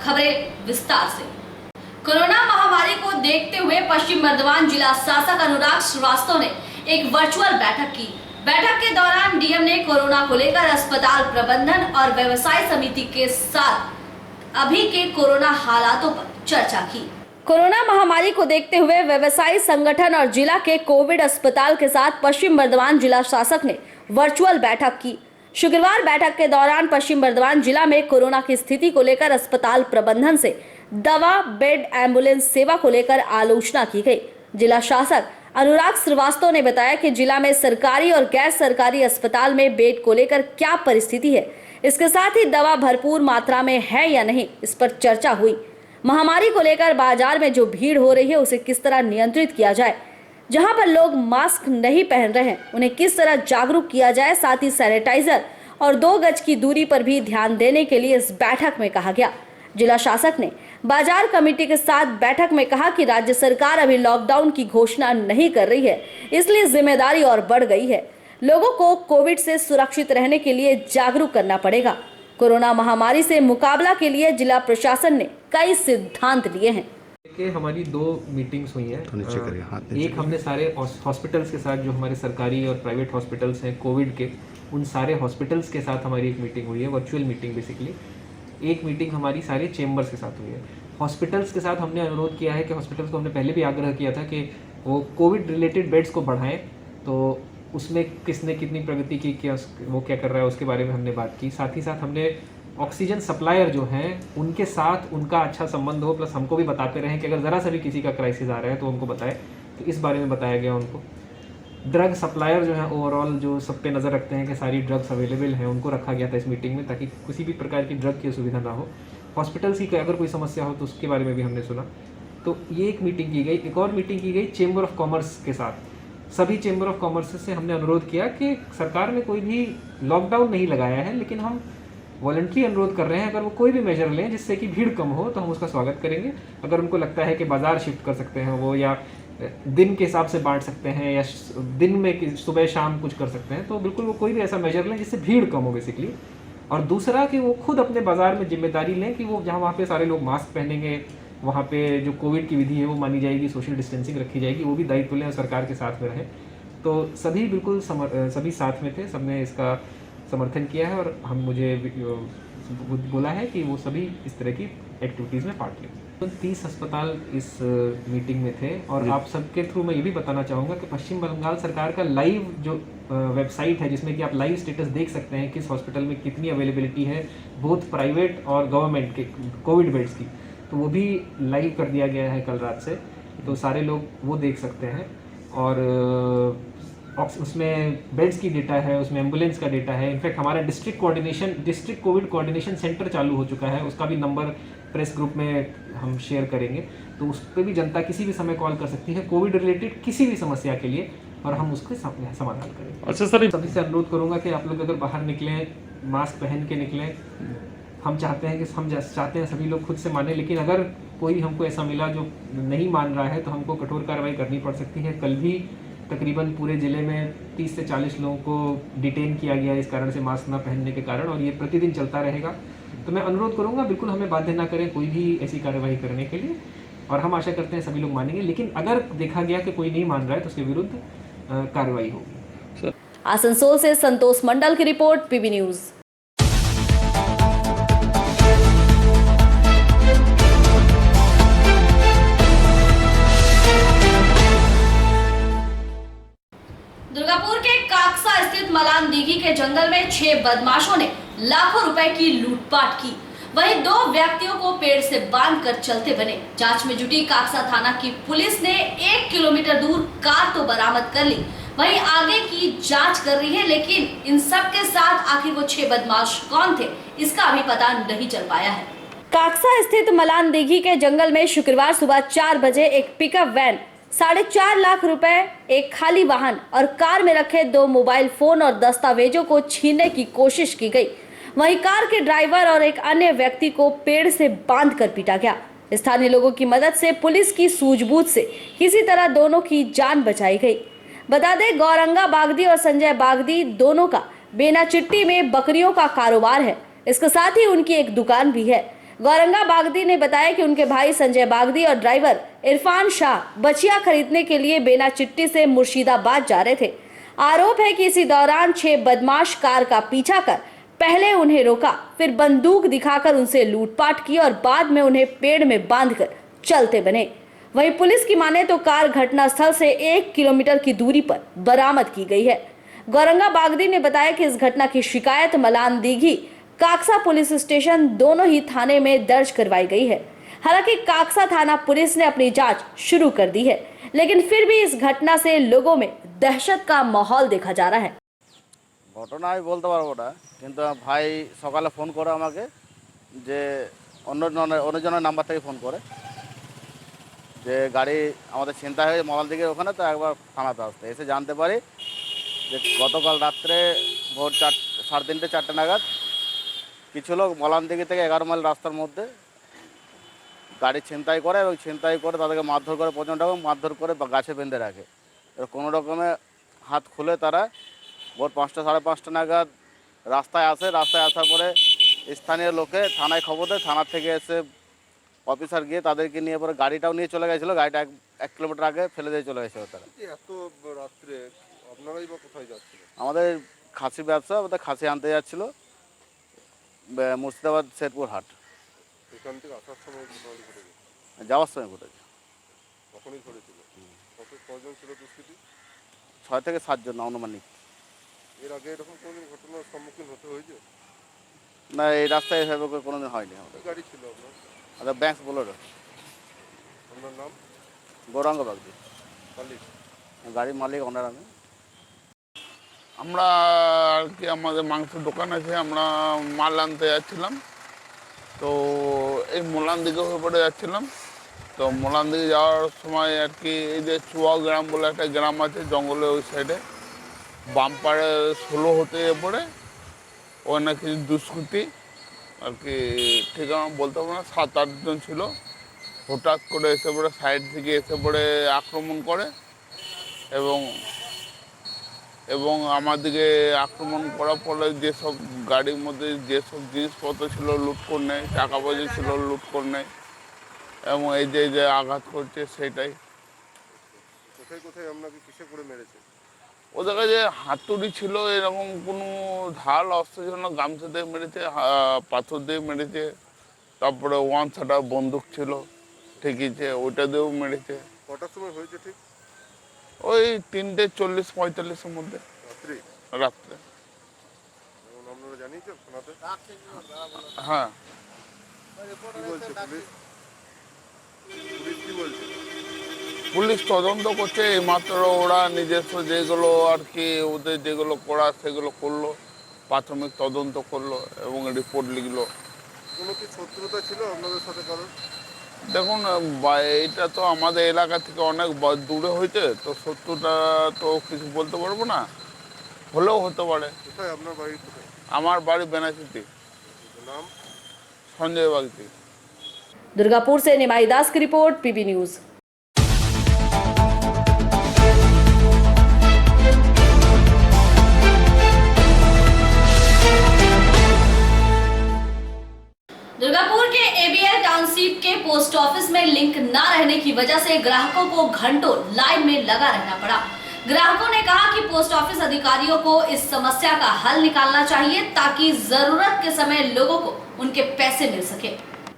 खबरें विस्तार से। कोरोना महामारी को देखते हुए पश्चिम बर्धमान जिला शासक अनुराग श्रीवास्तव ने एक वर्चुअल बैठक की। बैठक के दौरान डीएम ने कोरोना को लेकर अस्पताल प्रबंधन और व्यवसाय समिति के साथ अभी के कोरोना हालातों पर चर्चा की। कोरोना महामारी को देखते हुए व्यवसायी संगठन और जिला के कोविड अस्पताल के साथ पश्चिम बर्धमान जिला शासक ने वर्चुअल बैठक की। शुक्रवार बैठक के दौरान पश्चिम बर्धमान जिला में कोरोना की स्थिति को लेकर अस्पताल प्रबंधन से दवा, बेड, एम्बुलेंस सेवा को लेकर आलोचना की गई। जिला शासक अनुराग श्रीवास्तव ने बताया कि जिला में सरकारी और गैर सरकारी अस्पताल में बेड को लेकर क्या परिस्थिति है, इसके साथ ही दवा भरपूर मात्रा में है या नहीं, इस पर चर्चा हुई। महामारी को लेकर बाजार में जो भीड़ हो रही है उसे किस तरह नियंत्रित किया जाए, जहां पर लोग मास्क नहीं पहन रहे हैं उन्हें किस तरह जागरूक किया जाए, साथ ही सैनिटाइजर और 2 गज की दूरी पर भी ध्यान देने के लिए इस बैठक में कहा गया। जिला शासक ने बाजार कमेटी के साथ बैठक में कहा कि राज्य सरकार अभी लॉकडाउन की घोषणा नहीं कर रही है, इसलिए जिम्मेदारी और बढ़ गई है। लोगों को कोविड से सुरक्षित रहने के लिए जागरूक करना पड़ेगा। कोरोना महामारी से मुकाबला के लिए जिला प्रशासन ने कई सिद्धांत लिए हैं। हमारी 2 मीटिंग्स हुई हैं। एक हमने सारे हॉस्पिटल्स के साथ, जो हमारे सरकारी और प्राइवेट हॉस्पिटल्स हैं कोविड के, उन सारे हॉस्पिटल्स के साथ हमारी एक मीटिंग हुई है, वर्चुअल मीटिंग बेसिकली। एक मीटिंग हमारी सारे चेंबर्स के साथ हुई है। हॉस्पिटल्स के साथ हमने अनुरोध किया है कि हॉस्पिटल्स को हमने पहले भी आग्रह किया था कि वो कोविड रिलेटेड बेड्स को बढ़ाएं, तो उसमें किसने कितनी प्रगति की, क्या वो क्या कर रहा है, उसके बारे में हमने बात की। साथ ही साथ हमने ऑक्सीजन सप्लायर जो हैं उनके साथ उनका अच्छा संबंध हो, प्लस हमको भी बताते रहें कि अगर ज़रा सा भी किसी का क्राइसिस आ रहा है तो उनको बताएं, तो इस बारे में बताया गया उनको। ड्रग सप्लायर जो है ओवरऑल जो सब पे नज़र रखते हैं कि सारी ड्रग्स अवेलेबल हैं, उनको रखा गया था इस मीटिंग में, ताकि किसी भी प्रकार की ड्रग की असुविधा ना हो। हॉस्पिटल्स की अगर कोई समस्या हो तो उसके बारे में भी हमने सुना। तो ये एक मीटिंग की गई। एक और मीटिंग की गई चेंबर ऑफ कॉमर्स के साथ। सभी चेंबर ऑफ कॉमर्स से हमने अनुरोध किया कि सरकार ने कोई भी लॉकडाउन नहीं लगाया है, लेकिन हम वॉलंटरी अनुरोध कर रहे हैं, अगर वो कोई भी मेजर लें जिससे कि भीड़ कम हो तो हम उसका स्वागत करेंगे। अगर उनको लगता है कि बाज़ार शिफ्ट कर सकते हैं वो, या दिन के हिसाब से बांट सकते हैं, या दिन में सुबह शाम कुछ कर सकते हैं, तो बिल्कुल वो कोई भी ऐसा मेजर लें जिससे भीड़ कम हो बेसिकली। और दूसरा कि वो खुद अपने बाज़ार में जिम्मेदारी लें कि वो जहाँ वहाँ पे सारे लोग मास्क पहनेंगे, वहाँ पे जो कोविड की विधि है वो मानी जाएगी, सोशल डिस्टेंसिंग रखी जाएगी, वो भी दायित्व लें और सरकार के साथ में रहें। तो सभी बिल्कुल सभी साथ में थे, सबने इसका समर्थन किया है और हम मुझे बोला है कि वो सभी इस तरह की एक्टिविटीज़ में पार्ट लें। तो 30 अस्पताल इस मीटिंग में थे और आप सबके थ्रू मैं ये भी बताना चाहूँगा कि पश्चिम बंगाल सरकार का लाइव जो वेबसाइट है, जिसमें कि आप लाइव स्टेटस देख सकते हैं किस हॉस्पिटल में कितनी अवेलेबिलिटी है, बोथ प्राइवेट और गवर्नमेंट के कोविड बेड्स की, तो वो भी लाइव कर दिया गया है कल रात से, तो सारे लोग वो देख सकते हैं। और उसमें बेड्स की डेटा है, उसमें एम्बुलेंस का डेटा है। इनफैक्ट हमारा डिस्ट्रिक्ट कोविड कोऑर्डिनेशन सेंटर चालू हो चुका है, उसका भी नंबर प्रेस ग्रुप में हम शेयर करेंगे, तो उस पर भी जनता किसी भी समय कॉल कर सकती है कोविड रिलेटेड किसी भी समस्या के लिए, और हम उसके समाधान करेंगे। अच्छा सर, सभी से अनुरोध करूँगा कि आप लोग अगर बाहर निकलें मास्क पहन के निकलें। हम चाहते हैं सभी लोग खुद से माने, लेकिन अगर कोई हमको ऐसा मिला जो नहीं मान रहा है तो हमको कठोर कार्रवाई करनी पड़ सकती है। कल भी तकरीबन पूरे ज़िले में 30 से 40 लोगों को डिटेन किया गया इस कारण से, मास्क न पहनने के कारण, और ये प्रतिदिन चलता रहेगा। तो मैं अनुरोध करूंगा बिल्कुल हमें बाध्य ना करें कोई भी ऐसी कार्यवाही करने के लिए, और हम आशा करते हैं सभी लोग मानेंगे, लेकिन अगर देखा गया कि कोई नहीं मान रहा है तो उसके विरुद्ध कार्रवाई होगी। आसनसोल से संतोष मंडल की रिपोर्ट, पीबी न्यूज। दुर्गापुर के काकसा स्थित मलान दीघी के जंगल में 6 बदमाशों ने लाखों रुपए की लूटपाट की। वहीं 2 व्यक्तियों को पेड़ से बांधकर चलते बने। जांच में जुटी काकसा थाना की पुलिस ने 1 किलोमीटर दूर कार तो बरामद कर ली, वहीं आगे की जांच कर रही है, लेकिन इन सब के साथ आखिर वो 6 बदमाश कौन थे, इसका अभी पता नहीं चल पाया है। काकसा स्थित मलान दीघी के जंगल में शुक्रवार सुबह 4 बजे एक पिकअप वैन, 4.5 लाख रुपए, एक खाली वाहन और कार में रखे 2 मोबाइल फोन और दस्तावेजों को छीनने की कोशिश की गई। वहीं कार के ड्राइवर और एक अन्य व्यक्ति को पेड़ से बांधकर पीटा गया। स्थानीय लोगों की मदद से पुलिस की सूझबूझ से किसी तरह दोनों की जान बचाई गई। बता दें, गौरंगा बागदी और संजय बागदी दोनों का बेना चिट्टी में बकरियों का कारोबार है। इसके साथ ही उनकी एक दुकान भी है। गौरंगा बागदी ने बताया कि उनके भाई संजय बागदी और ड्राइवर इरफान शाह बचिया खरीदने के लिए बेना चिट्टी से मुर्शिदाबाद जा रहे थे। आरोप है कि इसी दौरान 6 बदमाश कार का पीछा कर पहले उन्हें रोका, फिर बंदूक दिखाकर उनसे लूटपाट की और बाद में उन्हें पेड़ में बांधकर चलते बने। वहीं पुलिस की माने तो कार घटनास्थल से 1 किलोमीटर की दूरी पर बरामद की गई है। गौरंगा बागदी ने बताया कि इस घटना की शिकायत मलान दीघी काकसा पुलिस स्टेशन दोनों ही थाने में दर्ज करवाई गई है। हालांकि काकसा थाना पुलिस ने अपनी जांच शुरू कर दी है, लेकिन फिर भी इस घटना से लोगों में दहशत का माहौल देखा जा रहा है। ঘটনা আমি বলতে পারবো না, কিন্তু আমার ভাই সকালে ফোন করে আমাকে যে অন্যজনের নাম্বার থেকে ফোন করে যে গাড়ি আমাদের ছিনতাই হয়ে মলাল দিকে ওখানে, তো একবার থানাতে আসতে এসে জানতে পারি যে গতকাল রাত্রে ভোর 3:30 4টে নাগাদ কিছু লোক মলান দিকে থেকে 11 মাইল রাস্তার মধ্যে গাড়ি ছিনতাই করে এবং ছিনতাই করে তাদেরকে মারধর করে, প্রচণ্ড মারধর করে গাছে বেঁধে রাখে। এবার কোনো রকমে হাত খুলে তারা ভোর 5টা 5:30 নাগাদ রাস্তায় আসে। রাস্তায় আসার পরে স্থানীয় লোকে থানায় খবর দেয়, থানার থেকে এসে অফিসার গিয়ে তাদেরকে নিয়ে পরে গাড়িটাও নিয়ে চলে গেছিলো। গাড়িটা 1 কিলোমিটার আগে ফেলে দিয়ে চলে গেছিলো তারা। এত রাত্রে আপনারাই বা কোথায় যাচ্ছিলেন? আমাদের খাসি ব্যবসা, আমাদের খাসি আনতে যাচ্ছিল মুর্শিদাবাদ শেরপুর হাট। এখান থেকে আসার সময় ঘটনাটি ঘটেছে? যাওয়ার সময় ঘটেছে। কখনই ঘটেছিল? কজন ছিল দুষ্কৃতী? 6 থেকে 7 জন আনুমানিক। এর আগে এরকম কোনো ঘটনার সম্মুখীন হতে হয়েছে? না, এই রাস্তায় এভাবে কোনোদিন হয়নি আমাদের। গাড়ি ছিল আপনার? আচ্ছা, ব্যাংক বোলেরো। আপনার নাম? গৌরাঙ্গ বাগদি। মালিক? গাড়ির মালিক ওনার আমি। আমরা আর কি আমাদের মাংসের দোকান আছে, আমরা মাল আনতে যাচ্ছিলাম। তো এই মোলান দিকে হয়ে পড়ে যাচ্ছিলাম। তো মোলান দিকে যাওয়ার সময় আর কি এই যে চুয়া গ্রাম বলে একটা গ্রাম আছে জঙ্গলের ওই সাইডে, বামপাড়ে 16 হতে পড়ে ওখানে কিছু দুষ্কৃতী আর কি, ঠিক আমার বলতে পারবো না, 7-8 জন ছিল। হঠাৎ করে এসে পড়ে সাইড থেকে এসে পড়ে আক্রমণ করে এবং আমার দিকে আক্রমণ করার ফলে যেসব গাড়ির মধ্যে যেসব জিনিসপত্র ছিল লুট করে নেয়, টাকা পয়সা ছিল লুট করে নেয় এবং এই যে আঘাত করছে সেটাই। কোথায় কোথায় আপনাকে কিসে করে মেরেছে? ওদের কাছে হাতুড়ি ছিল, এরকম কোনো ঢাল অস্ত্র ছিল না। গামছা দিয়ে মেরেছে, পাথর দিয়ে মেরেছে, তারপরে 1 শাটার বন্দুক ছিল ঠিকইছে, ওইটা দিয়েও মেরেছে। কটার সময় হয়েছে ঠিক? ওই 3:40-45-এর মধ্যে রাত্রে। আপনারা জানিয়েছেন থানাতে? হ্যাঁ। কি বলছে পুলিশ? পুলিশ কি বলছে? পুলিশ তদন্ত করছে, এইমাত্র ওরা নিজস্ব যেগুলো আর কি ওদের যেগুলো করা সেগুলো করলো, প্রাথমিক তদন্ত করলো এবং রিপোর্ট লিখলো। কোনো কি শত্রুতা ছিল আপনাদের সাথে কারণ? দেখুন, এটা তো আমাদের এলাকা থেকে অনেক দূরে হয়েছে, তো শত্রুতা তো কিছু বলতে পারবো না, হলেও হতে পারে। কোথায় আপনার বাড়ি? কোথায়? আমার বাড়ি বেনাচিতি। নাম? সঞ্জয় বাগদি। दुर्गापुर से निमाई दास की रिपोर्ट, पीबी न्यूज। दुर्गापुर के एबीएल टाउनशिप के पोस्ट ऑफिस में लिंक न रहने की वजह से ग्राहकों को घंटों लाइन में लगा रहना पड़ा। ग्राहकों ने कहा कि पोस्ट ऑफिस अधिकारियों को इस समस्या का हल निकालना चाहिए ताकि जरूरत के समय लोगों को उनके पैसे मिल सके।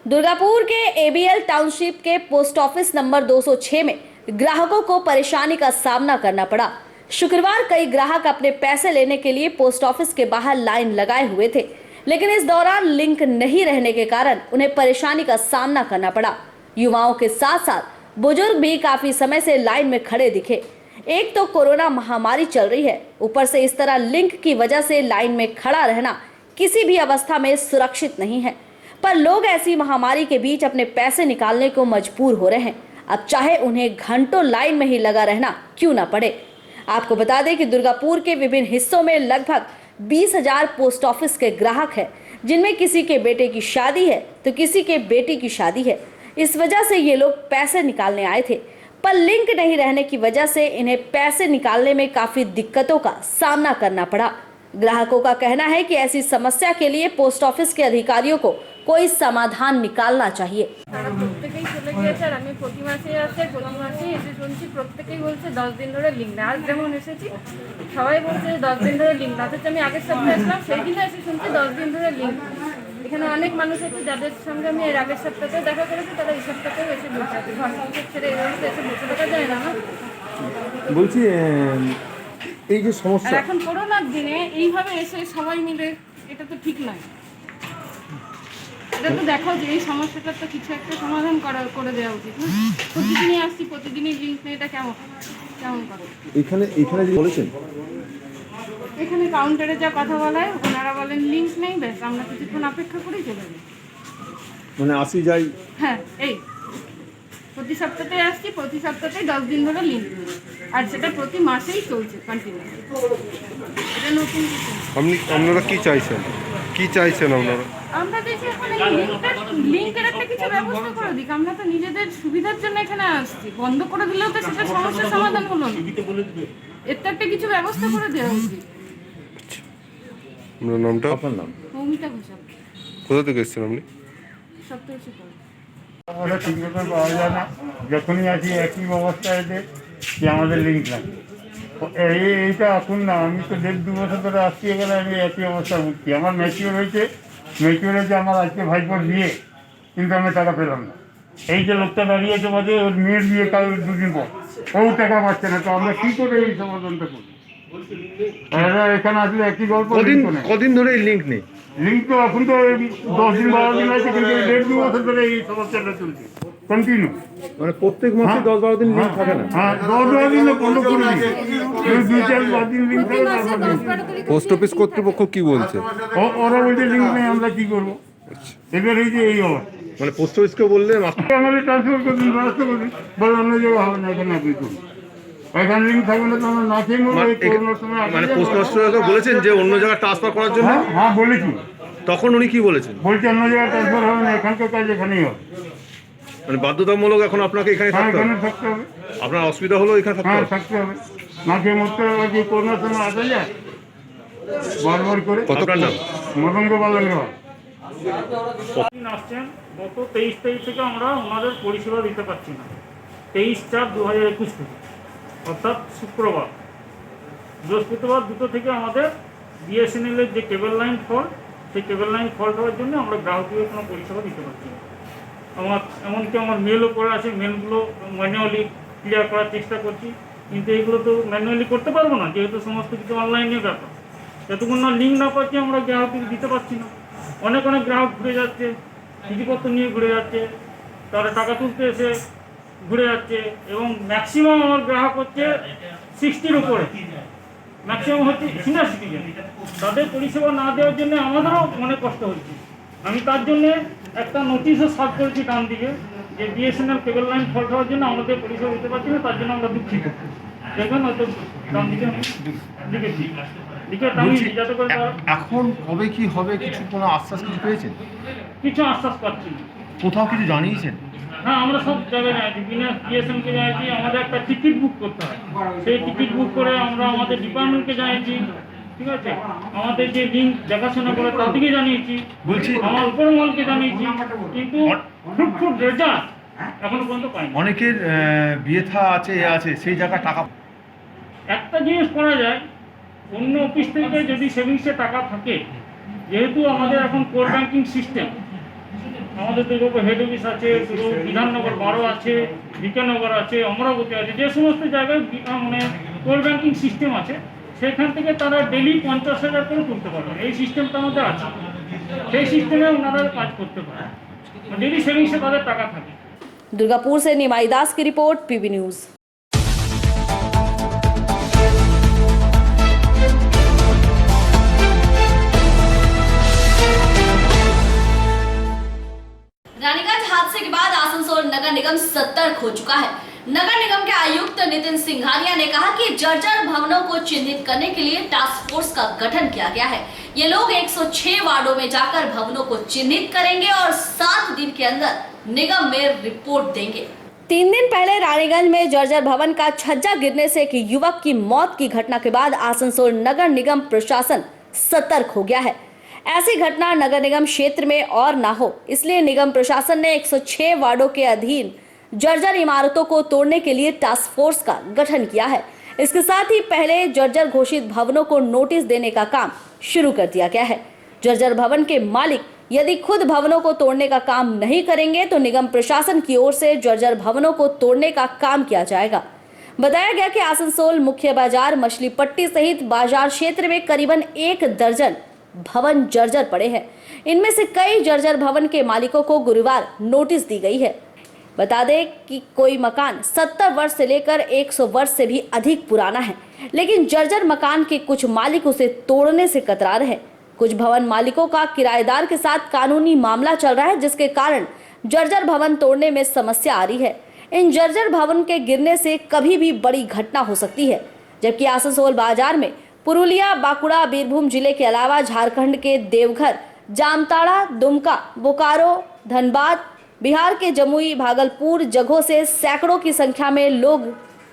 दुर्गापुर के एबीएल टाउनशिप के पोस्ट ऑफिस नंबर 206 में ग्राहकों को परेशानी का सामना करना पड़ा। शुक्रवार कई ग्राहक अपने पैसे लेने के लिए पोस्ट ऑफिस के बाहर लाइन लगाए हुए थे, लेकिन इस दौरान लिंक नहीं रहने के कारण उन्हें परेशानी का सामना करना पड़ा। युवाओं के साथ साथ बुजुर्ग भी काफी समय से लाइन में खड़े दिखे। एक तो कोरोना महामारी चल रही है, ऊपर से इस तरह लिंक की वजह से लाइन में खड़ा रहना किसी भी अवस्था में सुरक्षित नहीं है, पर लोग ऐसी महामारी के बीच अपने पैसे निकालने को मजबूर हो रहे हैं, अब चाहे उन्हें घंटों लाइन में ही लगा रहना क्यों ना पड़े। आपको बता दें कि दुर्गापुर के विभिन्न हिस्सों में लगभग 20,000 पोस्ट ऑफिस के ग्राहक हैं, जिनमें किसी के बेटे की शादी है तो किसी के बेटी की शादी है। इस वजह से ये लोग पैसे निकालने आए थे, पर लिंक नहीं रहने की वजह से इन्हें पैसे निकालने में काफी दिक्कतों का सामना करना पड़ा। ग्राहकों का कहना है कि ऐसी समस्या के लिए पोस्ट ऑफिस के अधिकारियों को कोई समाधान निकालना चाहिए। তারা প্রত্যেকেই চলে গিয়েছে আর আমি প্রতি মাসেই আসে এসে শুনছি প্রত্যেকেই বলছে 10 দিন ধরে লিঙ্ক না। আজ যেমন এসেছি সবাই বলছে 10 দিন ধরে লিঙ্ক না, অথচ আমি আগের সপ্তাহে আসলাম সেই দিনে এসে শুনছি 10 দিন ধরে লিঙ্ক। এখানে অনেক মানুষ আছে যাদের সঙ্গে আমি এর আগের সপ্তাহে দেখা করেছি, তারা এই সপ্তাহেও এসে বসে আছে। ঘর সংসার ছেড়ে এভাবে তো এসে বসে থাকা যায় না। বলছি এই যে আর সমস্যা, এখন করোনার দিনে এইভাবে এসে সবাই মিলে এটা তো ঠিক নয়। এটা তো দেখো যে এই সমস্যাটার তো কিছু একটা সমাধান করে দেওয়া উচিত না? প্রতিদিনই আসছি, প্রতিদিনই লিঙ্ক নেই, এটা কেমন করে? এখানে যে বলেছেন, এখানে কাউন্টারে যা কথা বলা হয় ওনারা বলেন লিঙ্ক নেই, ব্যাস আমরা কিছুক্ষণ অপেক্ষা করেই চলে যাই। মানে আসি যাই, হ্যাঁ, এই প্রতি সপ্তাহে আসছি, প্রতি সপ্তাহে 10 দিন ধরে লিঙ্ক, আর সেটা প্রতি মাসেই চলছে কন্টিনিউ। এটা নতুন কিছু না। আপনারা কি চাইছেন আপনারা? আমরা দেখছি এখন এই লিঙ্কের একটা কিছু ব্যবস্থা করে দিক। আমরা তো নিজেদের সুবিধার জন্য এখানে আসছি, বন্ধ করে দিলেও তো সেটা সমস্যার সমাধান হলো না। এর তো একটা কিছু ব্যবস্থা করে দেওয়া উচিত। আপনার নামটা? আপনার নাম? মৌমিতা ঘোষাল, কোথা থেকে এসেছেন আপনি? সপ্তর্ষি কর। আমরা ঠিক মতো পাওয়া যায় না, যখনই আসি একই অবস্থা এদের যে আমাদের লিঙ্ক লাগে। এইটা এখন না, আমি তো 1.5-2 বছর ধরে আসছি, এখানে আমি একই অবস্থায় ভুগছি। আমার ম্যাচিওর হয়েছে আমার আজকে ভাইপোর বিয়ে, কিন্তু আমি টাকা পেলাম না। এই যে লোকটা দাঁড়িয়েছে মাঝে, ওর মেয়ের বিয়ে কাল 2 দিন পর, ও টাকা পাচ্ছে না। তো আমরা কী করে এই সমাধানটা করি? এখানে আসলে একই গল্প। কদিন ধরে এই লিঙ্ক নেই? লিঙ্ক তো এখন তো 10 দিন 12 দিন আছে, কিন্তু 1.5-2 বছর ধরে এই সমস্যাটা চলছে কন্টিনিউ। মানে প্রত্যেক মাসে 10-12 দিন লিঙ্ক থাকে না? হ্যাঁ, 10-12 দিন 15 দিন, 2-4 দিন লিঙ্ক থাকে। পোস্ট অফিস কর্তৃপক্ষ কি বলছে? ওরা বলছে লিঙ্ক নেই, আমরা কি করবো? এবার এই যে এই অবস্থা, মানে পোস্ট অফিসকে বললে আমাদের ট্রান্সফার করে দিন, ব্যবস্থা করে দিন, বলে অন্য জায়গায় হবে না, এখানে আপনি করুন। এখানে লিঙ্ক থাকবে না তো আমরা না খেয়ে নেবো। এই করোনার সময় মানে পোস্ট অফিসকে বলেছেন যে অন্য জায়গায় ট্রান্সফার করার জন্য? হ্যাঁ বলেছি। তখন উনি কি বলেছেন? বলছে অন্য জায়গায় ট্রান্সফার হবে না, এখানকার কাজ এখানেই হবে। মানে বাধ্যতামূলক এখন আপনাকে এখানে হ্যাঁ, থাকতে হবে? এখানে থাকতে হবে। আপনার অসুবিধা হলো এখানে থাকতে হ্যাঁ, হবে? থাকতে হবে। না খেয়ে মরতে হবে, যে করোনার সময় আসা যায় বারবার করে। আপনার নাম? মদন গোপাল অগ্রওয়াল। আসছেন গত 23 তারিখ থেকে আমরা ওনাদের পরিষেবা দিতে পারছি না। 23/4/2021 থেকে, অর্থাৎ শুক্রবার। বৃহস্পতিবার 2টো থেকে আমাদের বিএসএনএলের যে কেবল লাইন ফল্ট, সেই কেবল লাইন ফল্ট হওয়ার জন্য আমরা গ্রাহকদের কোনো পরিষেবা দিতে পারছি না। এমনকি আমার মেলও করা আছে, মেলগুলো ম্যানুয়ালি ক্লিয়ার করার চেষ্টা করছি, কিন্তু এগুলো তো ম্যানুয়ালি করতে পারবো না, যেহেতু সমস্ত কিছু অনলাইনের ব্যাপার। যতক্ষণ না লিঙ্ক না পাচ্ছি আমরা গ্রাহককে দিতে পারছি না। অনেক গ্রাহক ঘুরে যাচ্ছে, চিঠিপত্র নিয়ে ঘুরে যাচ্ছে, তারা টাকা তুলতে এসে ঘুরে যাচ্ছে, এবং ম্যাক্সিমাম আমার গ্রাহক হচ্ছে 60-র উপরে, ম্যাক্সিমাম হচ্ছে সিনিয়র সিটিজেন। তাদের পরিষেবা না দেওয়ার জন্য আমাদেরও অনেক কষ্ট হচ্ছে। আমি তার জন্যে একটা নোটিশও সার্ভ করেছি ডান দিকে, যে বিএসএনএল কেবল লাইন ফল্ট হওয়ার জন্য আমাদের পরিষেবা দিতে পারছি না, তার জন্য আমরা দুঃখিত। দেখবেন হয়তো ডান দিকে আমি লিখেছি, যাতে করে এখন কবে কি হবে কিছু কোনো আশ্বাস কিছু পেয়েছেন? কিছু আশ্বাস পাচ্ছি না। কোথাও কিছু জানিয়েছেন? হ্যাঁ, আমরা সব জায়গায় জানাচ্ছি, বিনা বিএসএনকে জানাচ্ছি। আমাদের একটা টিকিট বুক করতে হয়, সেই টিকিট বুক করে আমরা আমাদের ডিপার্টমেন্টকে জানিয়েছি, ঠিক আছে। আমাদের যে লিঙ্ক দেখাশোনা করে তাদেরকে জানিয়েছি, বলছি আমার উপরমহলকে জানিয়েছি, কিন্তু ফ্রুটফুল রেজাল্ট এখনো পর্যন্ত পাইনি। অনেকের বিয়ে থা আছে, সেই জায়গায় টাকা। একটা জিনিস করা যায়, অন্য অফিস থেকে যদি সেভিংসে টাকা থাকে, যেহেতু আমাদের এখন কোর ব্যাংকিং সিস্টেম, আমাদের দুর্গাপুর হেড অফিস আছে, বিধাননগর 12 আছে, বিকানগর আছে, অমরাবতী আছে, যে সমস্ত জায়গায় মানে কোর ব্যাংকিং সিস্টেম আছে, সেখান থেকে তারা ডেলি 50,000 করে তুলতে পারবে। এই সিস্টেমটা আমাদের আছে, সেই সিস্টেমে ওনারা কাজ করতে পারে, ডেলি সেভিংসে তাদের টাকা থাকে। दुर्गापुर से निमाई दास की रिपोर्ट, पीबी न्यूज। रानीगंज हादसे के बाद आसनसोल नगर निगम सतर्क हो चुका है। नगर निगम के आयुक्त नितिन सिंघानिया ने कहा कि जर्जर भवनों को चिन्हित करने के लिए टास्क फोर्स का गठन किया गया है। ये लोग 106 वार्डों में जाकर भवनों को चिन्हित करेंगे और 7 दिन के अंदर निगम में रिपोर्ट देंगे। 3 दिन पहले रानीगंज में जर्जर भवन का छज्जा गिरने से एक युवक की मौत की घटना के बाद आसनसोल नगर निगम प्रशासन सतर्क हो गया है। ऐसी घटना नगर निगम क्षेत्र में और ना हो, इसलिए निगम प्रशासन ने 106 वार्डों के अधीन जर्जर इमारतों को तोड़ने के लिए टास्क फोर्स का गठन किया है। इसके साथ ही पहले जर्जर घोषित भवनों को नोटिस देने का काम शुरू कर दिया गया है। जर्जर भवन के मालिक यदि खुद भवनों को तोड़ने का काम नहीं करेंगे तो निगम प्रशासन की ओर से जर्जर भवनों को तोड़ने का काम किया जाएगा। बताया गया कि आसनसोल मुख्य बाजार, मछली पट्टी सहित बाजार क्षेत्र में करीबन 1 दर्जन भवन जर्जर पड़े हैं। इनमें से कई जर्जर भवन के मालिकों को गुरुवार नोटिस दी गई है। बता दें कि कोई मकान 70 वर्ष से लेकर 100 वर्ष से भी अधिक पुराना है, लेकिन जर्जर मकान के कुछ मालिक उसे तोड़ने से कतरा रहे हैं। कुछ भवन मालिकों का किराएदार के साथ कानूनी मामला चल रहा है, जिसके कारण जर्जर भवन तोड़ने में समस्या आ रही है। इन जर्जर भवन के गिरने से कभी भी बड़ी घटना हो सकती है। जबकि आसनसोल बाजार में पुरुलिया, बांकुड़ा, बीरभूम जिले के अलावा झारखंड के देवघर, जामताड़ा, दुमका, बोकारो, धनबाद, बिहार के जमुई, भागलपुर जगहों से सैकड़ों की संख्या में लोग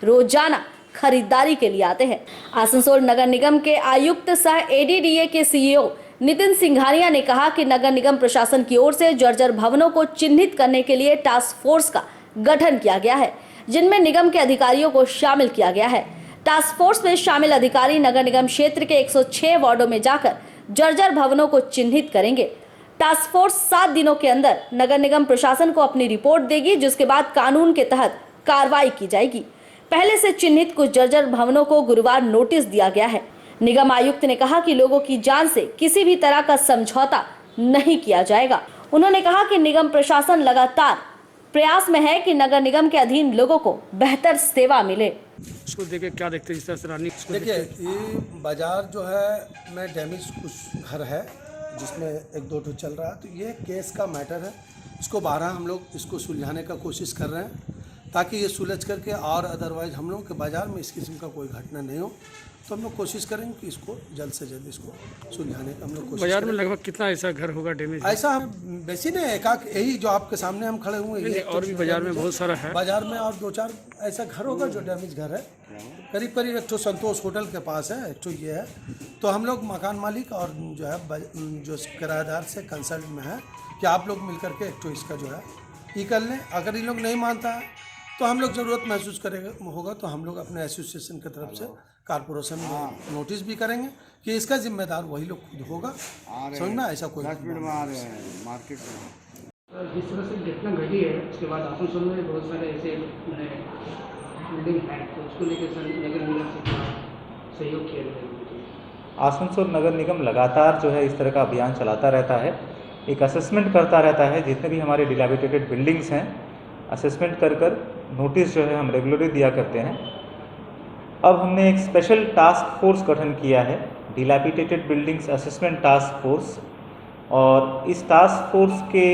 रोजाना खरीदारी के लिए आते हैं। आसनसोल नगर निगम के आयुक्त सह एडीडीए के सीईओ नितिन सिंघानिया ने कहा कि नगर निगम प्रशासन की ओर से जर्जर भवनों को चिन्हित करने के लिए टास्क फोर्स का गठन किया गया है, जिनमें निगम के अधिकारियों को शामिल किया गया है। टास्क फोर्स में शामिल अधिकारी नगर निगम क्षेत्र के 106 वार्डों में जाकर जर्जर भवनों को चिन्हित करेंगे। टास्क फोर्स 7 दिनों के अंदर नगर निगम प्रशासन को अपनी रिपोर्ट देगी, जिसके बाद कानून के तहत कार्रवाई की जाएगी। पहले से चिन्हित कुछ जर्जर भवनों को गुरुवार नोटिस दिया गया है। निगम आयुक्त ने कहा कि लोगों की जान से किसी भी तरह का समझौता नहीं किया जाएगा। उन्होंने कहा कि निगम प्रशासन लगातार प्रयास में है कि नगर निगम के अधीन लोगों को बेहतर सेवा मिले। इसको देखे क्या देखते हैं इस तरह से रानी? देखिए, ये बाजार जो है में डैमेज कुछ घर है जिसमें 1-2 ठो चल रहा है, तो ये केस का मैटर है। इसको 12 हम लोग इसको सुलझाने का कोशिश कर रहे हैं ताकि ये सुलझ करके और अदरवाइज हम लोग के बाज़ार में इस किस्म का कोई घटना नहीं हो। तो हम लोग कोशिश करेंगे कि इसको जल्द से जल्द इसको सुलझाने का हम लोग कोशिश बाजार में लगभग कितना ऐसा घर होगा डैमेज? ऐसा हम वैसे नहीं, एकाक यही जो आपके सामने हम खड़े हुए हैं, और भी बाजार में बहुत सारा है। बाजार में और 2-4 ऐसा घर होगा जो डैमेज घर है। करीब करीब 1 तो संतोष होटल के पास है, 1 तो ये है। तो हम लोग मकान मालिक और जो है जो किराएदार से कंसल्ट में है कि आप लोग मिल करके 1 तो इसका जो है ये कर लें। अगर ये लोग नहीं मानता है तो हम लोग ज़रूरत महसूस करेगा होगा तो हम लोग अपने एसोसिएशन की तरफ से कारपोरेशन में नोटिस भी करेंगे कि इसका जिम्मेदार वही लोग खुद होगा। समझना, ऐसा कोई मार्केट में जिस तरह से घटना घटी है उसके बाद आसनसोल में बहुत सारे ऐसे बिल्डिंग है, तो उसको लेकर नगर निगम से सहयोग किया जाएगा। आसनसोल नगर निगम लगातार जो है इस तरह का अभियान चलाता रहता है, एक असेसमेंट करता रहता है। जितने भी हमारे डिलैपिडेटेड बिल्डिंग्स हैं, असेसमेंट कर नोटिस जो है हम रेगुलरली दिया करते हैं। अब हमने एक स्पेशल टास्क फोर्स गठन किया है, dilapidated buildings assessment task force, और इस टास्क फोर्स के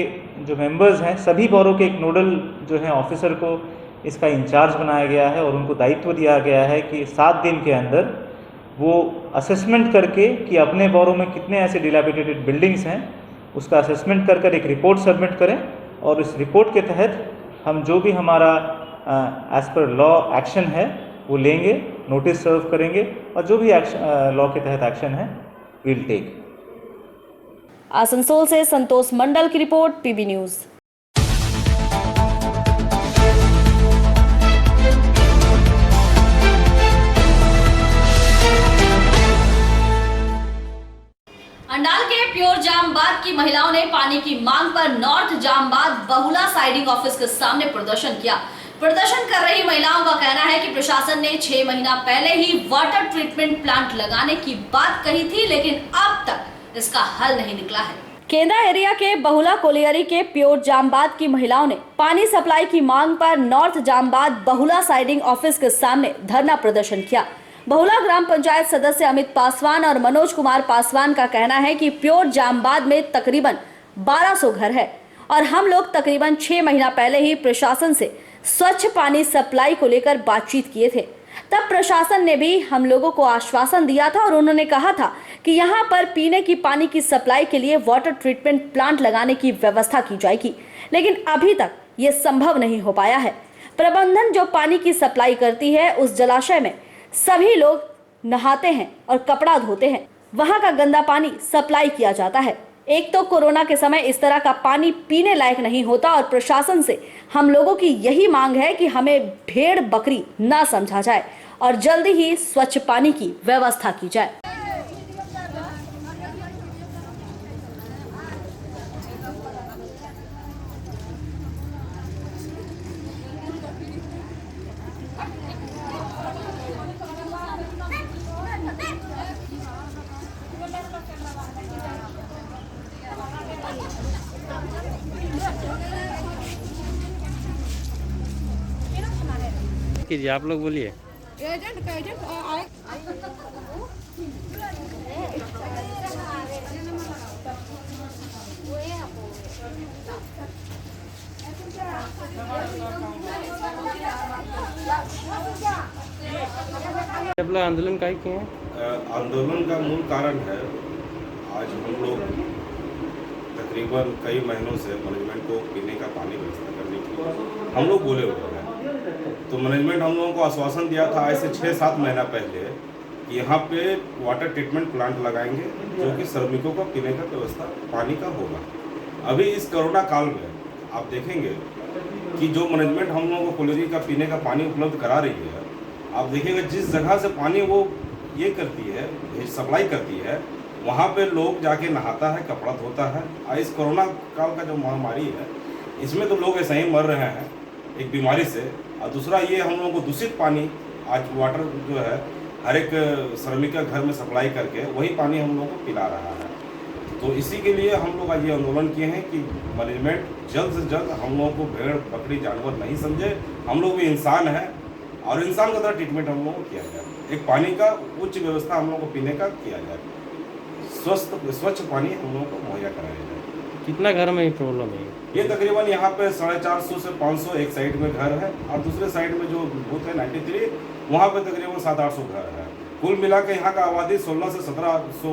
जो मेंबर्स हैं सभी बोरों के एक नोडल जो है ऑफिसर को इसका इंचार्ज बनाया गया है और उनको दायित्व दिया गया है कि 7 दिन के अंदर वो असेसमेंट करके कि अपने बोरों में कितने ऐसे डिलैपिडेटेड बिल्डिंग्स हैं उसका असेसमेंट कर एक रिपोर्ट सबमिट करें, और इस रिपोर्ट के तहत हम जो भी हमारा एज पर लॉ एक्शन है वो लेंगे, नोटिस सर्व करेंगे, और जो भी लॉ के तहत एक्शन है विल टेक। आसनसोल से संतोष मंडल की रिपोर्ट, पीबी न्यूज। अंडाल के प्योर जामबाद की महिलाओं ने पानी की मांग पर नॉर्थ जामबाद बहुला साइडिंग ऑफिस के सामने प्रदर्शन किया। प्रदर्शन कर रही महिलाओं का कहना है कि प्रशासन ने 6 महीना पहले ही वाटर ट्रीटमेंट प्लांट लगाने की बात कही थी, लेकिन अब तक इसका हल नहीं निकला है। केंद्रा एरिया के बहुला कोलियरी के प्योर जामबाद की महिलाओं ने पानी सप्लाई की मांग पर नॉर्थ जामबाद बहुला साइडिंग ऑफिस के सामने धरना प्रदर्शन किया। बहुला ग्राम पंचायत सदस्य अमित पासवान और मनोज कुमार पासवान का कहना है कि प्योर जामबाद में तकरीबन 1200 घर है और हम लोग तकरीबन 6 महीना पहले ही प्रशासन से स्वच्छ पानी सप्लाई को लेकर बातचीत किए थे। तब प्रशासन ने भी हम लोगों को आश्वासन दिया था और उन्होंने कहा था कि यहाँ पर पीने की पानी की सप्लाई के लिए वाटर ट्रीटमेंट प्लांट लगाने की व्यवस्था की जाएगी, लेकिन अभी तक ये संभव नहीं हो पाया है। प्रबंधन जो पानी की सप्लाई करती है उस जलाशय में सभी लोग नहाते हैं और कपड़ा धोते हैं। वहां का गंदा पानी सप्लाई किया जाता है। एक तो कोरोना के समय इस तरह का पानी पीने लायक नहीं होता और प्रशासन से हम लोगों की यही मांग है कि हमें भेड़ बकरी ना समझा जाए और जल्दी ही स्वच्छ पानी की व्यवस्था की जाए। कीजिए, आप लोग बोलिए। आप लोग आंदोलन काहे किए हैं? आंदोलन का मूल कारण है, आज हम लोग तकरीबन कई महीनों से मैनेजमेंट को पीने का पानी व्यवस्था करने की हम लोग बोले हुए हैं। तो मैनेजमेंट हम लोगों को आश्वासन दिया था आज से 6-7 महीना पहले कि यहाँ पे वाटर ट्रीटमेंट प्लांट लगाएंगे जो कि श्रमिकों को पीने का व्यवस्था पानी का होगा। अभी इस कोरोना काल में आप देखेंगे कि जो मैनेजमेंट हम लोगों को कॉलोनी का पीने का पानी उपलब्ध करा रही है, आप देखेंगे जिस जगह से पानी वो ये करती है, सप्लाई करती है, वहाँ पे लोग जाके नहाता है, कपड़ा धोता है। और इस कोरोना काल का जो महामारी है, इसमें तो लोग ऐसे ही मर रहे हैं एक बीमारी से। और दूसरा ये हम लोगों को दूषित पानी आज वाटर जो है हर एक श्रमिक का घर में सप्लाई करके वही पानी हम लोगों को पिला रहा है। तो इसी के लिए हम लोग आज ये आंदोलन किए हैं कि मैनेजमेंट जल्द से जल्द हम लोगों को भेड़ बकरी जानवर नहीं समझे। हम लोग भी इंसान हैं और इंसान का तरह ट्रीटमेंट हम लोगों को किया जाए। एक पानी का उच्च व्यवस्था हम लोगों को पीने का किया जाए, स्वच्छ पानी हम लोगों को मुहैया कराया जाए। कितना घर में ये प्रॉब्लम है? ये तकरीबन यहाँ पे 450 से 500 एक साइड में घर है और दूसरे साइड में जो बूथ है 93 वहाँ पे तकरीबन 700-800 घर है। कुल मिला के यहाँ का आबादी 16 से 1700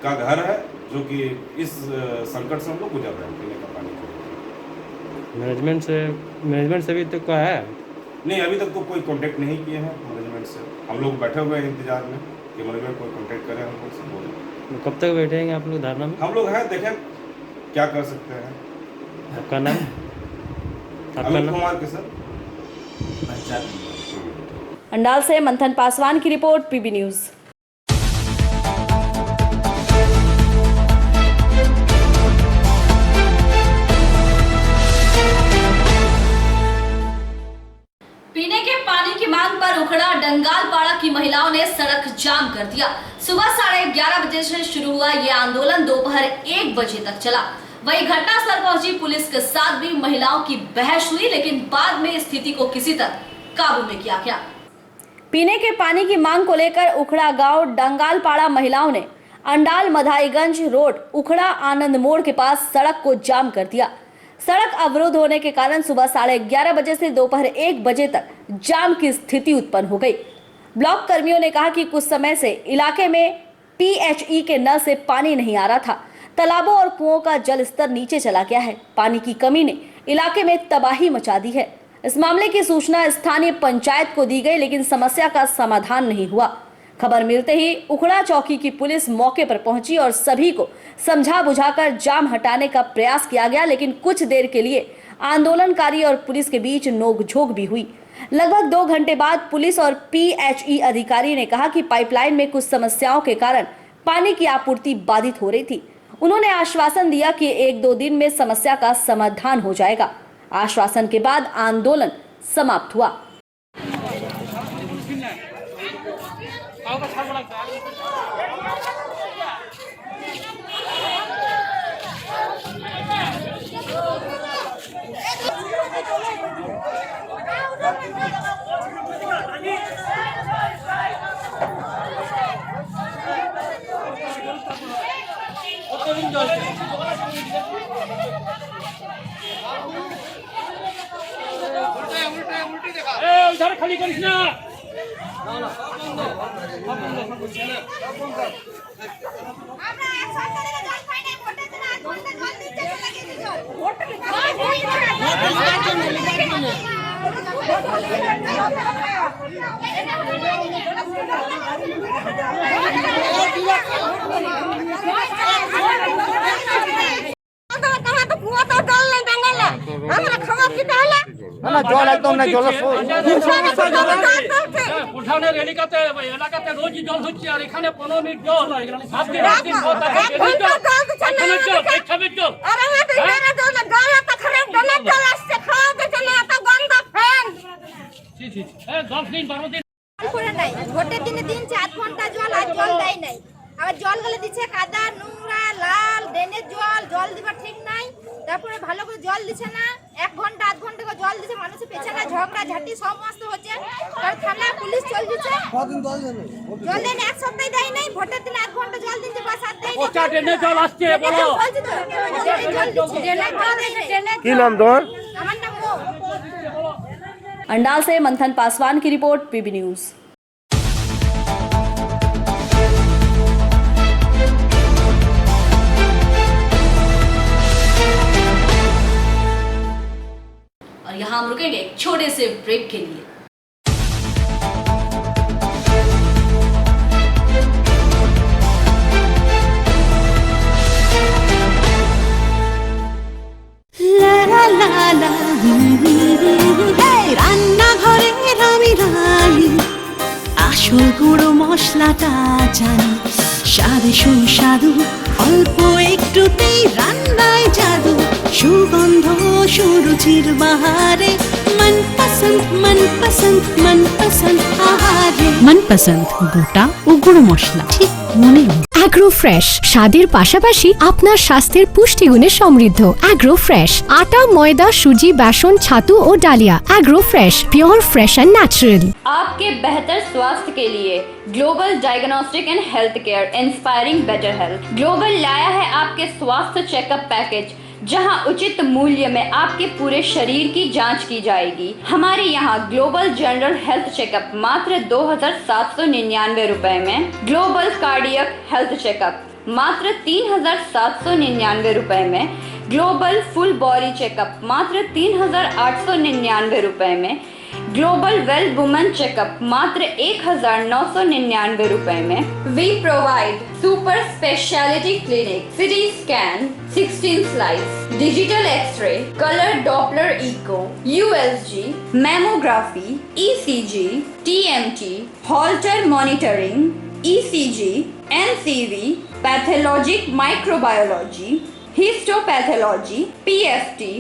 का घर है जो कि इस संकट से हम लोग गुजर रहे हैं पीने का पानी के। मैनेजमेंट से अभी तक का है? नहीं, अभी तक तो कोई कांटेक्ट नहीं किए हैं मैनेजमेंट से। हम लोग बैठे हुए हैं इंतजार में कि मैनेजमेंट कोई कांटेक्ट करें, हम लोग से बोले। कब तक बैठेंगे आप लोग धरना में? हम लोग हैं, देखें क्या कर सकते हैं। आपका नाम? अमित कुमार के सर। अंडाल से मंथन पासवान की रिपोर्ट, पीबी न्यूज। पीने के पानी की मांग पर उखड़ा डंगालपाड़ा की महिलाओं ने सड़क जाम कर दिया। सुबह 11:30 बजे से शुरू हुआ ये आंदोलन दोपहर 1 बजे तक चला। वहीं घटनास्थल पहुंची पुलिस के साथ भी महिलाओं की बहस हुई, लेकिन बाद में स्थिति को किसी तरह काबू में किया गया। पीने के पानी की मांग को लेकर उखड़ा गांव डंगालपाड़ा महिलाओं ने अंडाल मधाईगंज रोड उखड़ा आनंद मोड़ के पास सड़क को जाम कर दिया। सड़क अवरुद्ध होने के कारण सुबह 11:30 बजे से दोपहर 1 बजे तक जाम की स्थिति उत्पन्न हो गई। ब्लॉक कर्मियों ने कहा कि कुछ समय से इलाके में PHE के नल से पानी नहीं आ रहा था। तालाबों और कुओं का जल स्तर नीचे चला गया है। पानी की कमी ने इलाके में तबाही मचा दी है। इस मामले की सूचना स्थानीय पंचायत को दी गई, लेकिन समस्या का समाधान नहीं हुआ। खबर मिलते ही उखड़ा चौकी की पुलिस मौके पर पहुंची और सभी को समझा बुझाकर जाम हटाने का प्रयास किया गया, लेकिन कुछ देर के लिए आंदोलनकारी और पुलिस के बीच नोकझोंक भी हुई। लगभग 2 घंटे बाद पुलिस और PHE अधिकारी ने कहा कि पाइपलाइन में कुछ समस्याओं के कारण पानी की आपूर्ति बाधित हो रही थी। उन्होंने आश्वासन दिया कि 1-2 दिन में समस्या का समाधान हो जाएगा। आश्वासन के बाद आंदोलन समाप्त हुआ। उधर खाली करिस ना। জল একদম না, জল উঠানের এলাকাতে রোজই জল হচ্ছে, আর এখানে 15 মিনিট জল হয়, এখানে 7 দিন 8 দিন জল থাকে, ডেলি জল, এখানে জল, পেছাবের জল। দশ দিন 12 দিন ভোটের দিনে দিন 4 ঘন্টা জল, আর জল দেয় নাই। আবার জল গলে দিচ্ছে কাদা, নোংরা, লাল, ড্রেনের জল দিবার ঠিক নাই। তারপরে ভালো করে জল দিচ্ছে না, 1 ঘন্টা 8 ঘন্টা করে জল দিচ্ছে, মানুষের পেছনে ঝগড়া ঝাঁটি সমস্ত হচ্ছে। আর থানা পুলিশ চল দিচ্ছে, জল দেয় না, 1 সপ্তাহ দেয় নাই। ভোটের দিনে 1 ঘন্টা জল দিচ্ছে, বাস আর দেয় না। ড্রেনের জল আসছে, বলো কি নাম তোর? আমার নাম মো। अंडाल से मंथन पासवान की रिपोर्ट, पीबी न्यूज। और यहाँ हम रुकेंगे एक छोटे से ब्रेक के लिए। রান্নাঘরে আমি রানী, আসল গুঁড়ো মশলাটা জানি, স্বাদে সুস্বাদু অল্প একটুতেই রান্নায় জাদু, সুগন্ধ সুরুচির বাহারে মনপসন্দ মনপসন্দ মনপসন্দ আহারে। মনপসন্দ গোটা ও গুঁড়ো মশলা ঠিক মনে। অ্যাগ্রো ফ্রেশ স্বাদের পাশাপাশি আপনার স্বাস্থ্যের পুষ্টিগুণে সমৃদ্ধ। অ্যাগ্রো ফ্রেশ আটা, ময়দা, সুজি, बेसन, ছাতু ও ডালিয়া। Agro fresh pure fresh and natural. आपके बेहतर स्वास्थ्य के लिए global diagnostic and health care inspiring better health. Global लाया है आपके स्वास्थ्य चेकअप पैकेज, जहां उचित मूल्य में आपके पूरे शरीर की जांच की जाएगी। हमारे यहाँ ग्लोबल जनरल हेल्थ चेकअप मात्र 2799 रुपए में, ग्लोबल कार्डियक हेल्थ चेकअप मात्र 3799 रुपए में, ग्लोबल फुल बॉडी चेकअप मात्र 3899 रुपए में, ग्लोबल वेल वुमेन चेकअप मात्र 1999 रुपए में। We provide super speciality clinic, CT scan, 16 slice, digital x ray, colour Doppler echo, USG, mammography, ECG, TMT, Holter monitoring, ECG, NCV, pathologic microbiology, histopathology, PFT,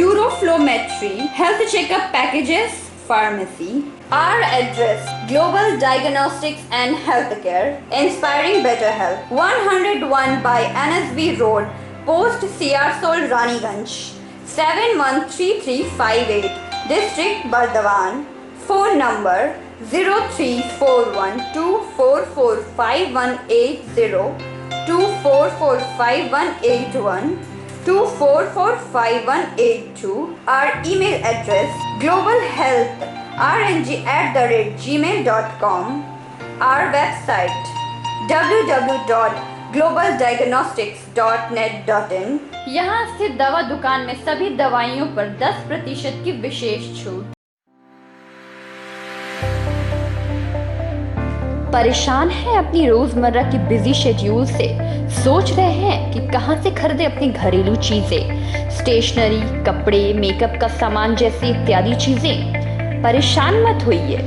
uroflowmetry, health checkup packages, pharmacy. Our address: Global Diagnostics and Healthcare, inspiring better health. 101 by NSB Road, Post Siarsol, Raniganj, 713358, District Bardhaman. Phone number 0341244580, 24458181, 24458182. Our email address: globalhealthrng@gmail.com. Our website: www.globaldiagnostics.net.in. यहाँ स्थित दवा दुकान में सभी दवाइयों पर 10% की विशेष छूट। परेशान है अपनी रोजमर्रा की बिजी शेड्यूल से? सोच रहे हैं कि कहां से खरीदे अपनी घरेलू चीजें, स्टेशनरी, कपड़े, मेकअप का सामान जैसी इत्यादि चीजें? परेशान मत होइए,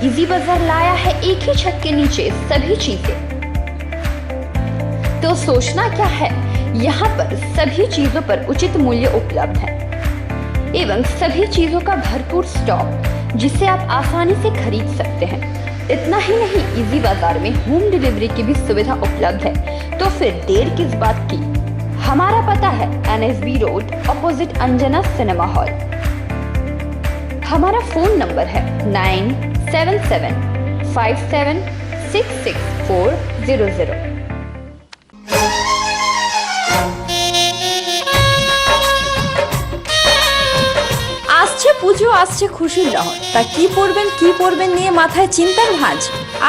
इजी बाजार लाया है एक ही छत के नीचे सभी चीजें। तो सोचना क्या है, यहाँ पर सभी चीजों पर उचित मूल्य उपलब्ध है एवं सभी चीजों का भरपूर स्टॉक, जिसे आप आसानी से खरीद सकते हैं। इतना ही नहीं, इजी बाजार में होम डिलीवरी की भी सुविधा उपलब्ध है। तो फिर देर किस बात की? हमारा पता है NSB road, opposite Anjana cinema hall. हमारा फोन नंबर है 9775766400। আসছে পুজো, আসছে খুশির লহর, তা কি পরবেন নিয়ে মাথায় চিন্তার ভাঁজ।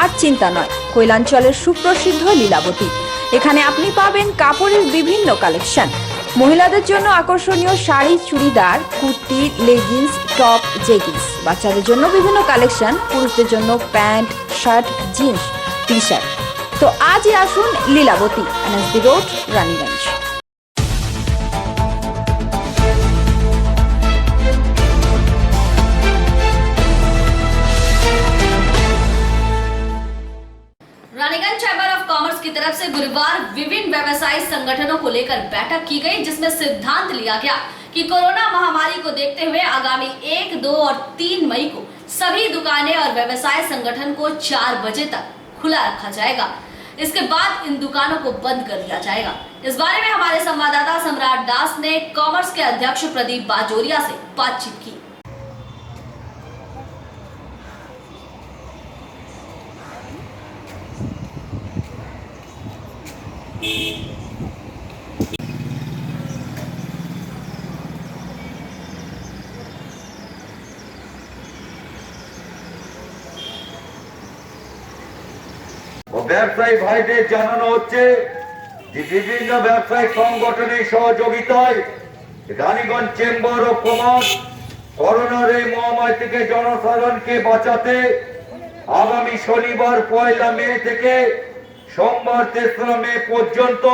আর চিন্তা নয়, কৈলাঞ্চলের সুপ্রসিদ্ধ লীলাবতী। এখানে আপনি পাবেন কাপড়ের বিভিন্ন কালেকশন, মহিলাদের জন্য আকর্ষণীয় sari, churidar, kurti, leggings, top, jeggings. বাচ্চাদের জন্য বিভিন্ন কালেকশন, পুরুষদের জন্য pant, shirt, jeans, T shirt. তো আজই আসুন Lilavati, NSB road, Raniganj. Raniganj chamber of commerce की तरफ से गुरुवार विभिन्न व्यवसायी संगठनों को लेकर बैठक की गई, जिसमें सिद्धांत लिया गया कि कोरोना महामारी को देखते हुए आगामी 1, 2 और 3 मई को सभी दुकानें और व्यवसाय संगठन को 4 बजे तक खुला रखा जाएगा। इसके बाद इन दुकानों को बंद कर दिया जाएगा। इस बारे में हमारे संवाददाता सम्राट दास ने कॉमर्स के अध्यक्ष प्रदीप बाजोरिया से बातचीत की। ব্যবসায়ী ভাইদের জানানো হচ্ছে যে বিভিন্ন ব্যবসায়িক সংগঠনের সহযোগিতায় রানীগঞ্জ চেম্বার অফ কমার্স করোনার এই মহামারী থেকে জনসাধারণকে বাঁচাতে আগামী শনিবার 1 মে থেকে সোমবার 3 মে পর্যন্ত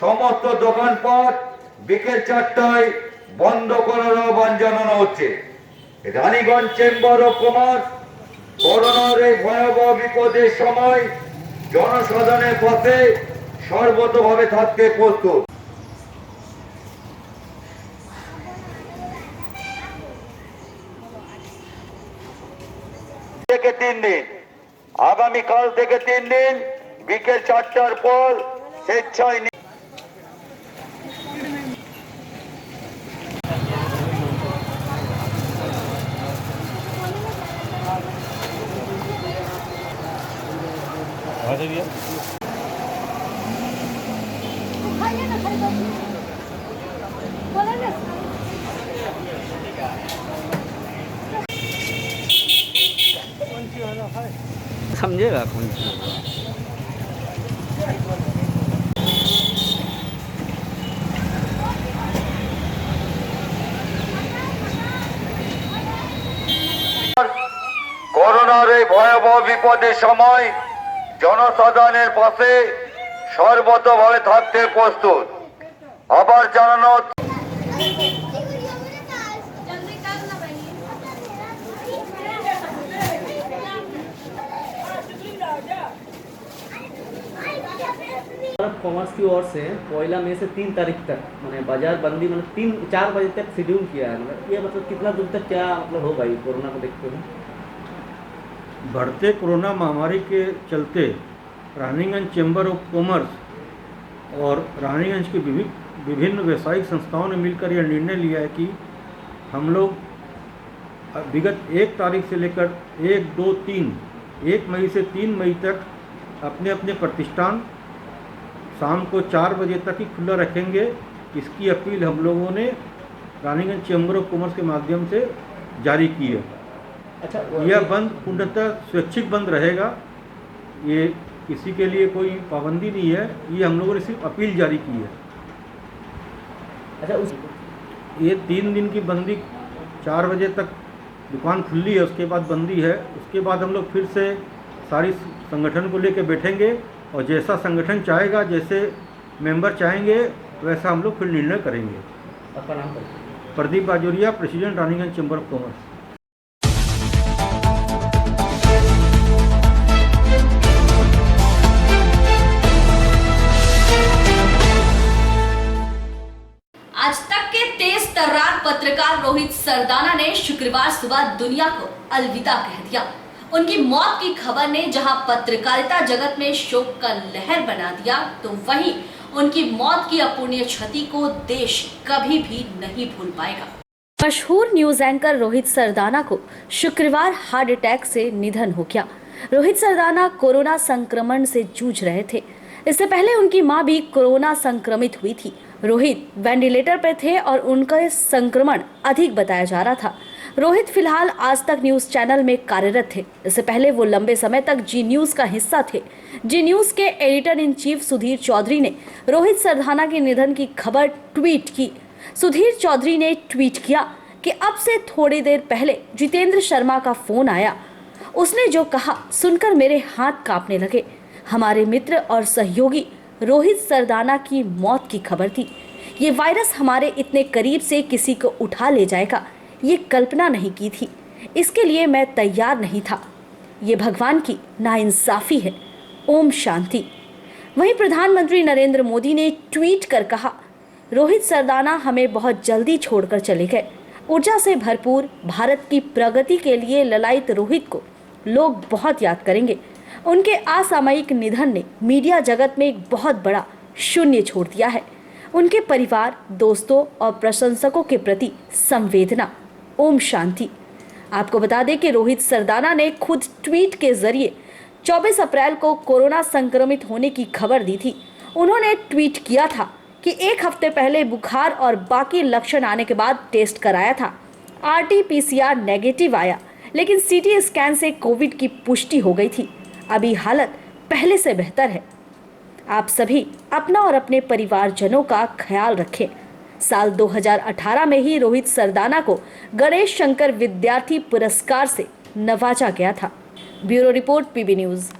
সমস্ত দোকানপাট বিকেল 4টায় বন্ধ করার আহ্বান জানানো হচ্ছে। রানীগঞ্জ চেম্বার অফ কমার্স করোনার এই ভয়াবহ বিপদের সময় জনসাধারণের পথে সর্বতভাবে থাকতে প্রস্তুত। থেকে 3 দিন, আগামীকাল থেকে 3 দিন বিকেল 4টার পর স্বেচ্ছায় समझेगा कौन सी করোনার এই ভয়াবহ বিপদের সময় জনসাধারণের পাশে সর্বতভাবে থাকতে প্রস্তুত। আবার জানানো कॉमर्स की ओर से 1 मई से 3 तारीख तक मैंने बाजार बंदी मतलब 3-4 बजे तक शेड्यूल किया है। मतलब ये मतलब कितना दूर तक क्या मतलब होगा ये कोरोना को देखते हुए? बढ़ते कोरोना महामारी के चलते रानीगंज चैम्बर ऑफ कॉमर्स और रानीगंज की विभिन्न व्यवसायिक संस्थाओं ने मिलकर यह निर्णय लिया है कि हम लोग विगत 1 तारीख से लेकर 1, 2, 3 1 मई से 3 मई तक अपने अपने प्रतिष्ठान शाम को 4 बजे तक ही खुला रखेंगे। इसकी अपील हम लोगों ने रानीगंज चैम्बर ऑफ कॉमर्स के माध्यम से जारी की है। अच्छा, यह बंद पूर्णतः स्वैच्छिक बंद रहेगा, ये किसी के लिए कोई पाबंदी नहीं है, ये हम लोगों ने सिर्फ अपील जारी की है। अच्छा, ये 3 दिन की बंदी 4 बजे तक दुकान खुली है, उसके बाद बंदी है। उसके बाद हम लोग फिर से सारी संगठन को लेकर बैठेंगे और जैसा संगठन चाहेगा, जैसे मेंबर चाहेंगे, वैसा हम लोग फिर निर्णय करेंगे। आपका नाम? Pradeep Bajoria, president Raniganj chamber of commerce. आज तक के तेज तर्रार पत्रकार रोहित सरदाना ने शुक्रवार सुबह दुनिया को अलविदा कह दिया। उनकी मौत की खबर ने जहां पत्रकारिता जगत में शोक का लहर बना दिया, तो वहीं उनकी मौत की अपूर्णीय क्षति को देश कभी भी नहीं भूल पाएगा। मशहूर न्यूज एंकर रोहित सरदाना को शुक्रवार हार्ट अटैक से निधन हो गया। रोहित सरदाना कोरोना संक्रमण से जूझ रहे थे। इससे पहले उनकी मां भी कोरोना संक्रमित हुई थी। रोहित वेंटिलेटर पर थे और उनका संक्रमण अधिक बताया जा रहा था। रोहित फिलहाल आज तक न्यूज चैनल में कार्यरत थे। इससे पहले वो लंबे समय तक जी न्यूज का हिस्सा थे। जी न्यूज के editor in chief Sudhir Chaudhary ने रोहित सरदाना के निधन की खबर ट्वीट की। सुधीर चौधरी ने ट्वीट किया कि अब से थोड़ी देर पहले जितेंद्र शर्मा का फोन आया। उसने जो कहा सुनकर मेरे हाथ कांपने लगे। हमारे मित्र और सहयोगी रोहित सरदाना की मौत की खबर थी। ये वायरस हमारे इतने करीब से किसी को उठा ले जाएगा, ये कल्पना नहीं की थी। इसके लिए मैं तैयार नहीं था। ये भगवान की नाइंसाफी है। ओम शांति। वहीं प्रधानमंत्री नरेंद्र मोदी ने ट्वीट कर कहा, रोहित सरदाना हमें बहुत जल्दी छोड़कर चले गए। ऊर्जा से भरपूर भारत की प्रगति के लिए ललायित रोहित को लोग बहुत याद करेंगे। उनके असामयिक निधन ने मीडिया जगत में एक बहुत बड़ा शून्य छोड़ दिया है। उनके परिवार, दोस्तों और प्रशंसकों के प्रति संवेदना। ओम शांति। आपको बता दें कि रोहित सरदाना ने खुद ट्वीट के जरिए 24 अप्रैल को कोरोना संक्रमित होने की खबर दी थी। उन्होंने ट्वीट किया था कि एक हफ्ते पहले बुखार और बाकी लक्षण आने के बाद टेस्ट कराया था। RT-PCR नेगेटिव आया, लेकिन CT स्कैन से कोविड की पुष्टि हो गई थी। अभी हालत पहले से बेहतर है। आप सभी अपना और अपने परिवारजनों का ख्याल रखें। साल 2018 में ही रोहित सरदाना को गणेश शंकर विद्यार्थी पुरस्कार से नवाजा गया था। Bureau report PB news.